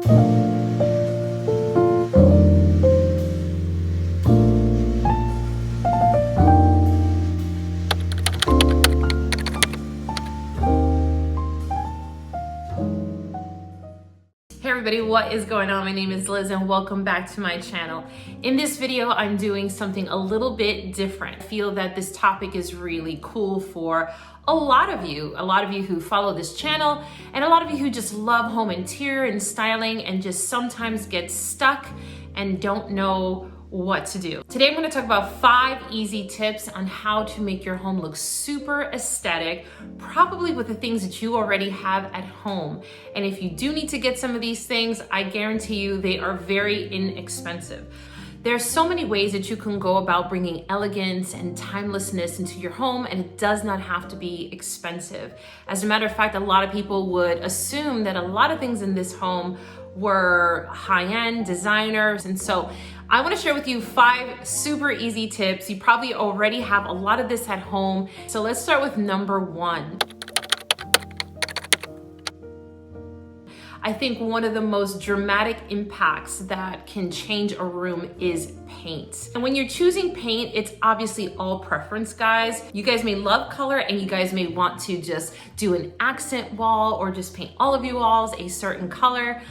Hey everybody, what is going on? My name is Liz and welcome back to my channel. In this video, I'm doing something a little bit different. I feel that this topic is really cool for a lot of you who follow this channel, and a lot of you who just love home interior and styling and just sometimes get stuck and don't know what to do. Today I'm going to talk about 5 easy tips on how to make your home look super aesthetic, probably with the things that you already have at home. And if you do need to get some of these things, I guarantee you they are very inexpensive. There's so many ways that you can go about bringing elegance and timelessness into your home, and it does not have to be expensive. As a matter of fact, a lot of people would assume that a lot of things in this home were high-end designers, and so I want to share with you 5 super easy tips. You probably already have a lot of this at home. So let's start with number 1. I think one of the most dramatic impacts that can change a room is paint. And when you're choosing paint, it's obviously all preference, guys. You guys may love color and you guys may want to just do an accent wall or just paint all of your walls a certain color.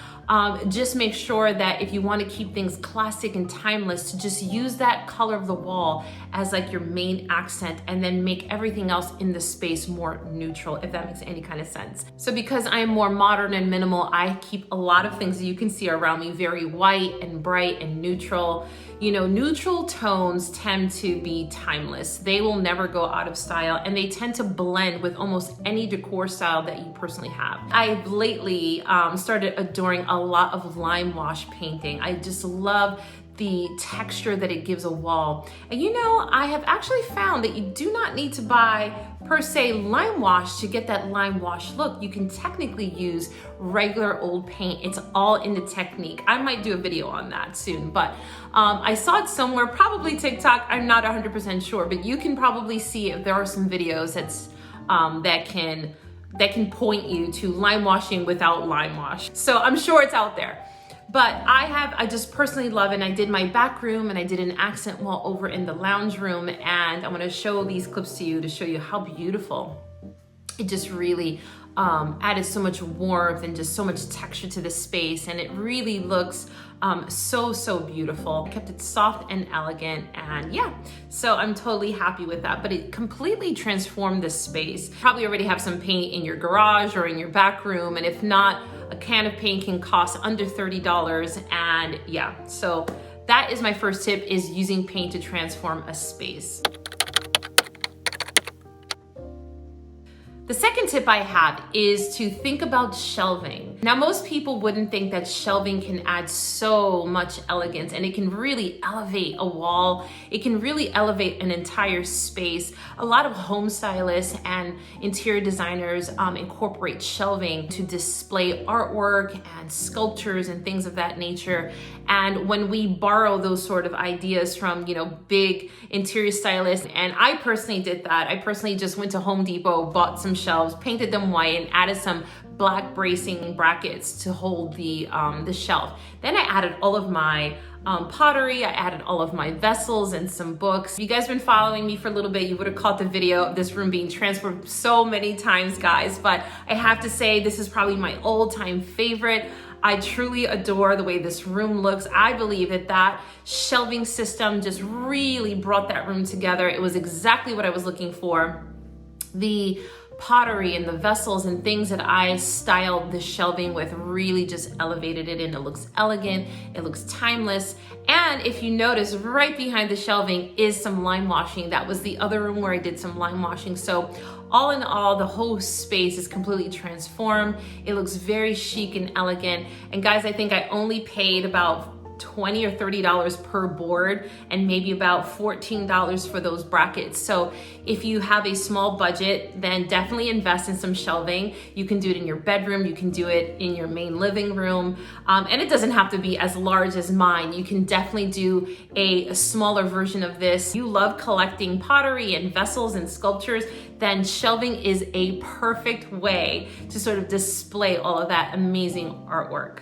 Just make sure that if you want to keep things classic and timeless, to just use that color of the wall as like your main accent, and then make everything else in the space more neutral, if that makes any kind of sense. So because I am more modern and minimal, I keep a lot of things that you can see around me very white and bright and neutral. You know, neutral tones tend to be timeless. They will never go out of style, and they tend to blend with almost any decor style that you personally have. I've lately started adoring a lot of lime wash painting. I just love the texture that it gives a wall. And you know, I have actually found that you do not need to buy per se lime wash to get that lime wash look. You can technically use regular old paint. It's all in the technique. I might do a video on that soon, but I saw it somewhere, probably TikTok. I'm not 100% sure, but you can probably see if there are some videos that can point you to lime washing without lime wash. So I'm sure it's out there. But I just personally love it, and I did my back room and I did an accent wall over in the lounge room, and I'm gonna show these clips to you to show you how beautiful it just really added so much warmth and just so much texture to the space, and it really looks so beautiful. I kept it soft and elegant, and yeah, so I'm totally happy with that. But it completely transformed the space. Probably already have some paint in your garage or in your back room, and if not, a can of paint can cost under $30, and yeah, so that is my first tip, is using paint to transform a space. The second tip I have is to think about shelving. Now, most people wouldn't think that shelving can add so much elegance, and it can really elevate a wall. It can really elevate an entire space. A lot of home stylists and interior designers incorporate shelving to display artwork and sculptures and things of that nature. And when we borrow those sort of ideas from, you know, big interior stylists, and I personally did that. I personally just went to Home Depot, bought some shelves, painted them white, and added some black bracing brackets to hold the shelf. Then I added all of my pottery, I added all of my vessels and some books. If you guys been following me for a little bit, you would have caught the video of this room being transformed so many times, guys. But I have to say, this is probably my all-time favorite. I truly adore the way this room looks. I believe that shelving system just really brought that room together. It was exactly what I was looking for. The pottery and the vessels and things that I styled the shelving with really just elevated it, and it looks elegant, it looks timeless. And if you notice, right behind the shelving is some lime washing. That was the other room where I did some lime washing. So all in all, the whole space is completely transformed. It looks very chic and elegant. And guys, I think I only paid about $20 or $30 per board, and maybe about $14 for those brackets. So if you have a small budget, then definitely invest in some shelving. You can do it in your bedroom, you can do it in your main living room, and it doesn't have to be as large as mine. You can definitely do a smaller version of this. You love collecting pottery and vessels and sculptures, then shelving is a perfect way to sort of display all of that amazing artwork.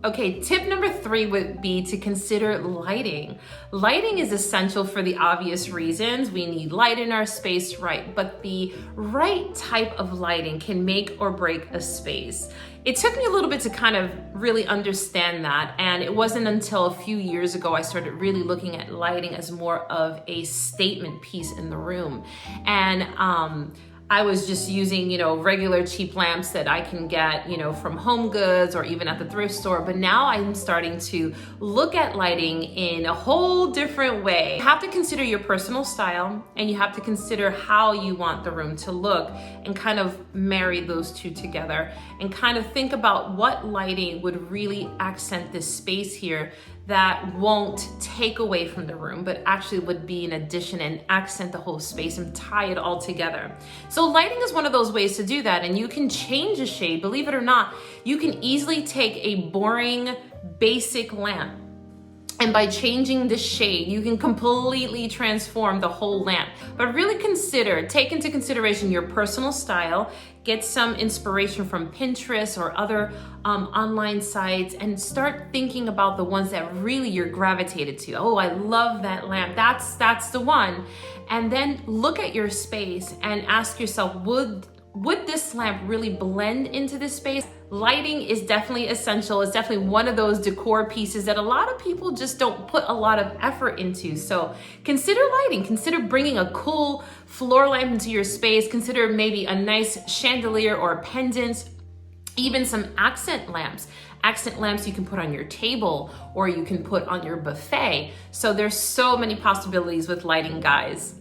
Okay, tip number 3 would be to consider lighting. Lighting is essential for the obvious reasons. We need light in our space, right? But the right type of lighting can make or break a space. It took me a little bit to kind of really understand that, and it wasn't until a few years ago I started really looking at lighting as more of a statement piece in the room. And I was just using, regular cheap lamps that I can get, from Home Goods or even at the thrift store. But now I'm starting to look at lighting in a whole different way. You have to consider your personal style, and you have to consider how you want the room to look, and kind of marry those two together and kind of think about what lighting would really accent this space here that won't take away from the room, but actually would be an addition and accent the whole space and tie it all together. So lighting is one of those ways to do that, and you can change a shade. Believe it or not, you can easily take a boring, basic lamp, and by changing the shade, you can completely transform the whole lamp. But really take into consideration your personal style, get some inspiration from Pinterest or other online sites, and start thinking about the ones that really you're gravitated to. Oh, I love that lamp. That's the one. And then look at your space and ask yourself, would this lamp really blend into this space? Lighting is definitely essential. It's definitely one of those decor pieces that a lot of people just don't put a lot of effort into. So consider lighting. Consider bringing a cool floor lamp into your space. Consider maybe a nice chandelier or a pendant, even some accent lamps. Accent lamps you can put on your table or you can put on your buffet. So there's so many possibilities with lighting, guys.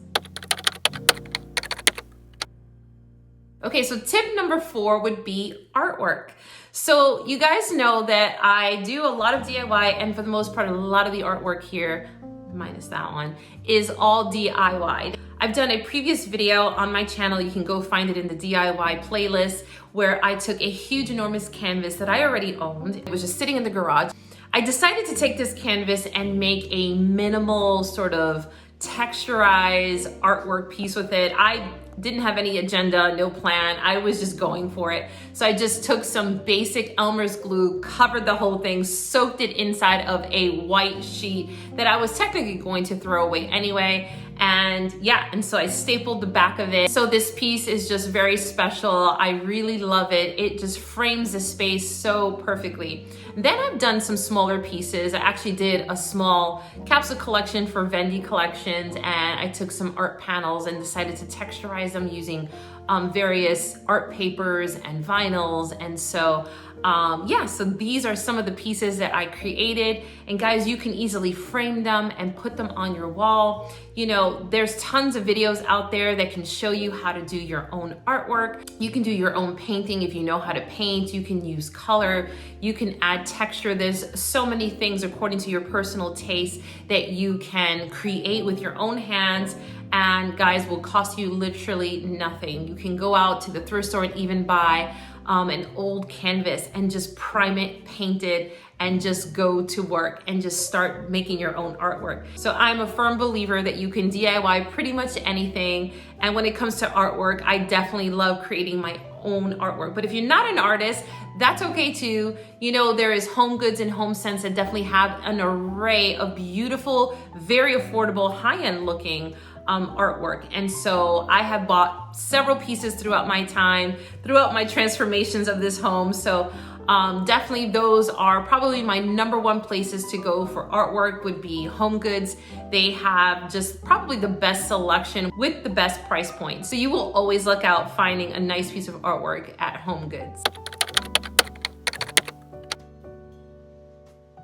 Okay, so tip number 4 would be artwork. So you guys know that I do a lot of DIY, and for the most part, a lot of the artwork here, minus that one, is all DIY. I've done a previous video on my channel. You can go find it in the DIY playlist, where I took a huge, enormous canvas that I already owned. It was just sitting in the garage. I decided to take this canvas and make a minimal sort of texturized artwork piece with it. I didn't have any agenda, no plan. I was just going for it. So I just took some basic Elmer's glue, covered the whole thing, soaked it inside of a white sheet that I was technically going to throw away anyway. And so I stapled the back of it. So this piece is just very special. I really love it. It just frames the space so perfectly. Then I've done some smaller pieces. I actually did a small capsule collection for VENDI collections, and I took some art panels and decided to texturize them using various art papers and vinyls. And so so these are some of the pieces that I created. And guys, you can easily frame them and put them on your wall. There's tons of videos out there that can show you how to do your own artwork. You can do your own painting if you know how to paint. You can use color. You can add texture. There's so many things according to your personal taste that you can create with your own hands. And guys, will cost you literally nothing. You can go out to the thrift store and even buy an old canvas and just prime it, paint it, and just go to work and just start making your own artwork. So I'm a firm believer that you can DIY pretty much anything. And when it comes to artwork, I definitely love creating my own artwork. But if you're not an artist, that's okay too. There is Home Goods and Home Sense that definitely have an array of beautiful, very affordable, high-end looking artwork. And so I have bought several pieces throughout my time, throughout my transformations of this home. So definitely those are probably my number one places to go for artwork would be Home Goods. They have just probably the best selection with the best price point. So you will always look out finding a nice piece of artwork at Home Goods.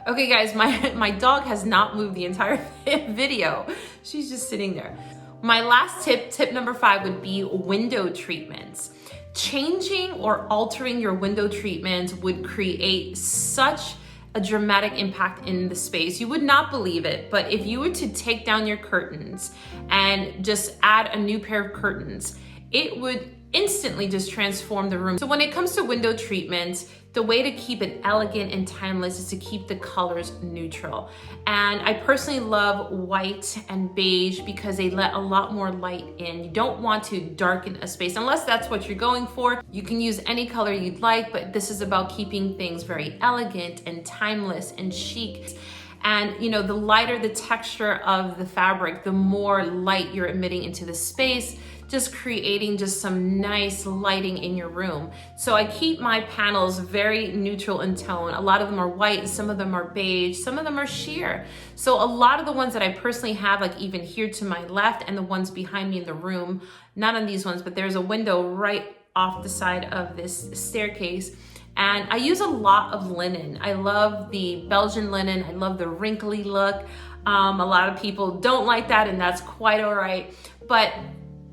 Okay guys, my dog has not moved the entire video. She's just sitting there. My last tip number 5 would be window treatments. Changing or altering your window treatments would create such a dramatic impact in the space. You would not believe it, but if you were to take down your curtains and just add a new pair of curtains, it would instantly just transform the room. So when it comes to window treatments, the way to keep it elegant and timeless is to keep the colors neutral. And I personally love white and beige because they let a lot more light in. You don't want to darken a space unless that's what you're going for. You can use any color you'd like, but this is about keeping things very elegant and timeless and chic. And you know, the lighter the texture of the fabric, the more light you're emitting into the space, just creating just some nice lighting in your room. So I keep my panels very neutral in tone. A lot of them are white, some of them are beige, some of them are sheer. So a lot of the ones that I personally have, like even here to my left and the ones behind me in the room, not on these ones, but there's a window right off the side of this staircase. And I use a lot of linen. I love the Belgian linen. I love the wrinkly look. A lot of people don't like that, and that's quite all right. But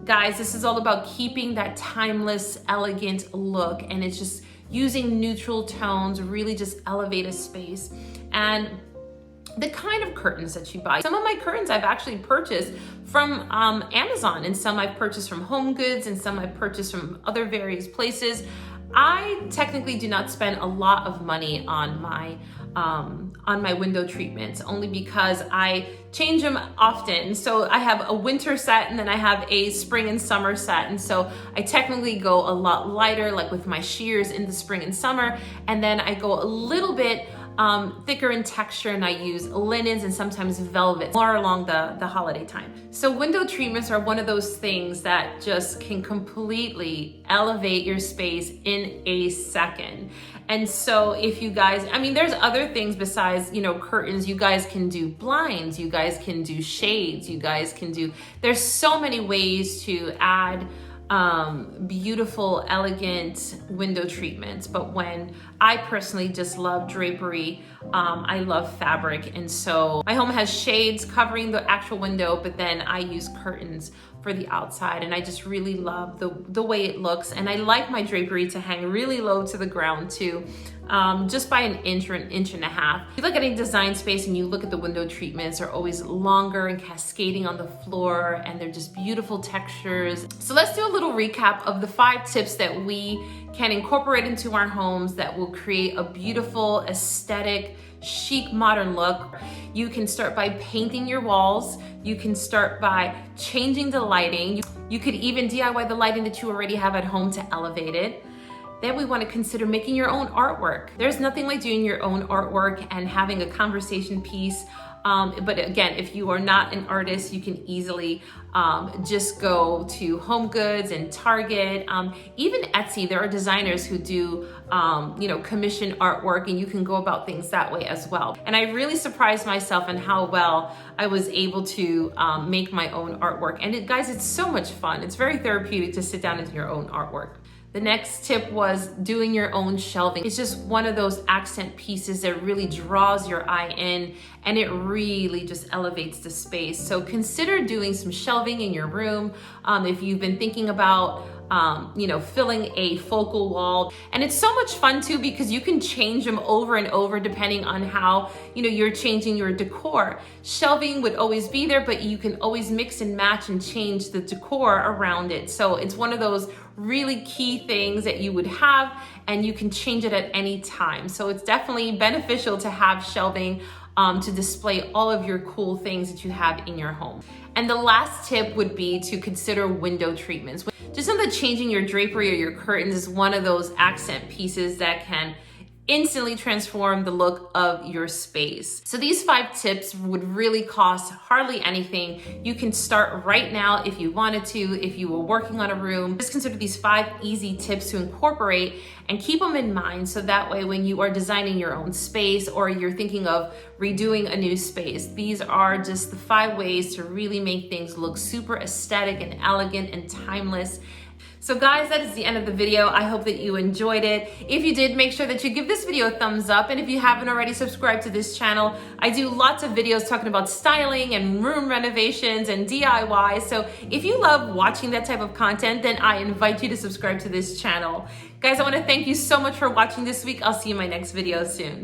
guys, this is all about keeping that timeless, elegant look, and it's just using neutral tones, really just elevate a space. And the kind of curtains that you buy. Some of my curtains I've actually purchased from Amazon, and some I've purchased from Home Goods, and some I've purchased from other various places. I technically do not spend a lot of money on my window treatments, only because I change them often. So I have a winter set and then I have a spring and summer set. And so I technically go a lot lighter, like with my sheers in the spring and summer. And then I go a little bit thicker in texture, and I use linens and sometimes velvet more along the holiday time. So window treatments are one of those things that just can completely elevate your space in a second. And so if you guys, I mean, there's other things besides, you know, curtains. You guys can do blinds, you guys can do shades, you guys can do, there's so many ways to add beautiful, elegant window treatments. But when I personally just love drapery, I love fabric. And so my home has shades covering the actual window, but then I use curtains for the outside. And I just really love the way it looks. And I like my drapery to hang really low to the ground too, just by an inch or an inch and a half. If you look at a design space and you look at the window treatments, are always longer and cascading on the floor, and they're just beautiful textures. So let's do a little recap of the 5 tips that we can incorporate into our homes that will create a beautiful, aesthetic, chic, modern look. You can start by painting your walls. You can start by changing the lighting. You could even DIY the lighting that you already have at home to elevate it. Then we want to consider making your own artwork. There's nothing like doing your own artwork and having a conversation piece. But again, if you are not an artist, you can easily just go to Home Goods and Target, even Etsy. There are designers who do, you know, commission artwork, and you can go about things that way as well. And I really surprised myself in how well I was able to make my own artwork. And guys, it's so much fun. It's very therapeutic to sit down and do your own artwork. The next tip was doing your own shelving. It's just one of those accent pieces that really draws your eye in, and it really just elevates the space. So consider doing some shelving in your room. If you've been thinking about you know, filling a focal wall. And it's so much fun too, because you can change them over and over depending on how, you know, you're changing your decor. Shelving would always be there, but you can always mix and match and change the decor around it. So it's one of those really key things that you would have, and you can change it at any time. So it's definitely beneficial to have shelving to display all of your cool things that you have in your home. And the last tip would be to consider window treatments. Just know that changing your drapery or your curtains is one of those accent pieces that can instantly transform the look of your space. So these 5 tips would really cost hardly anything. You can start right now if you wanted to, if you were working on a room. Just consider these 5 easy tips to incorporate and keep them in mind, so that way when you are designing your own space or you're thinking of redoing a new space, these are just the 5 ways to really make things look super aesthetic and elegant and timeless. So guys, that is the end of the video. I hope that you enjoyed it. If you did, make sure that you give this video a thumbs up. And if you haven't already, subscribe to this channel. I do lots of videos talking about styling and room renovations and DIY. So if you love watching that type of content, then I invite you to subscribe to this channel. Guys, I want to thank you so much for watching this week. I'll see you in my next video soon.